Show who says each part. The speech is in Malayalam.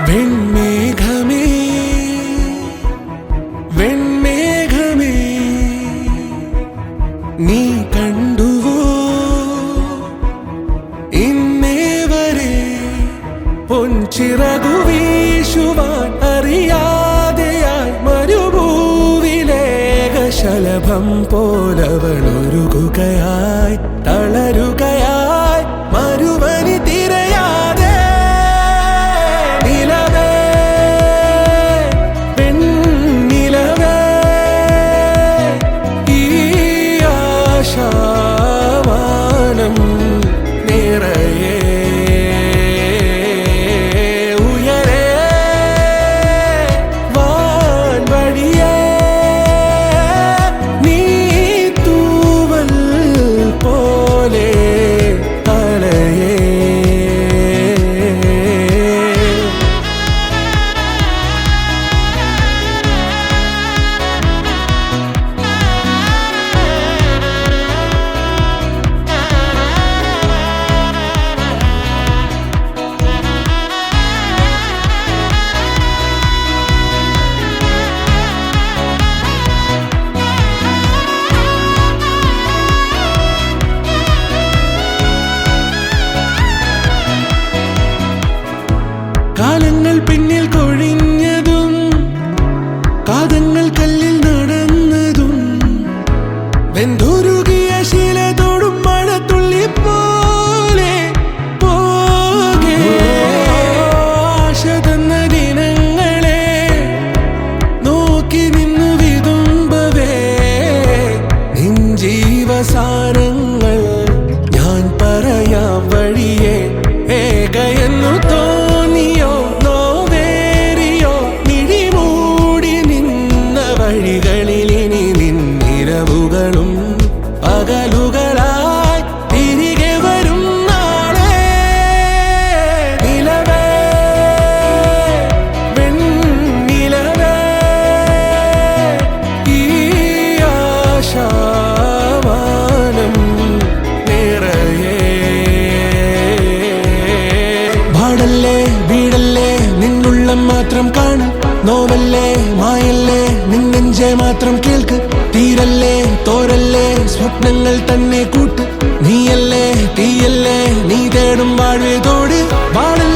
Speaker 1: വെൺമേഘമേ വെൺമേഘമേ നീ കണ്ടുവോ ഇന്നേ വരെ പൊൻചിറകു വീശുവാൻ അറിയാതെയായി മരുഭൂവിലേകശലഭം പോലവളൊരുകുകയായി തളരുകയായി മരുവനി തിരയാതെ നിലവേ പെണ്ണിലവേ ഈ ആശാവാനം നിറയെ ഉയരെ വാൻവഴിയേ നീ തൂവൽ പോലെ അലയേ കാലങ്ങൾ പിന്നിൽ കൊഴിഞ്ഞതും കാതങ്ങൾ കല്ലിൽ നടന്നതും വെന്തുരുകിയ ശീല തോടും മഴത്തുള്ളി പോലെ പോകെ ആശ തന്ന ദിനങ്ങളെ നോക്കി നിന്നു വിതുമ്പവേ നിൻ ജീവസാരങ്ങൾ ഞാൻ പറയാം വഴിയേ ഏകയെന്നു തോന്നിയോ നോവേറിയോ മിഴിമൂടി നിന്ന വഴികളിൽ ഇനി നിന്നിരവുകളും പകലുകളായി തിരികെ വരും നാളെ നിലവേ വെണ്ണിലവേ ഈ ആശാവാനം നിറയെ പാടല്ലേ വീടല്ലേ നിന്നുള്ളം മാത്രം കാണും നോവല്ലേ മായല്ലേ നിന്നെഞ്ചെ മാത്രം കേൾക്ക് തീരല്ലേ തോരല്ലേ സ്വപ്നങ്ങൾ തന്നെ കൂട്ട് നീയല്ലേ തീയല്ലേ നീ തേടും വാഴത്തോട് വാഴല്ലേ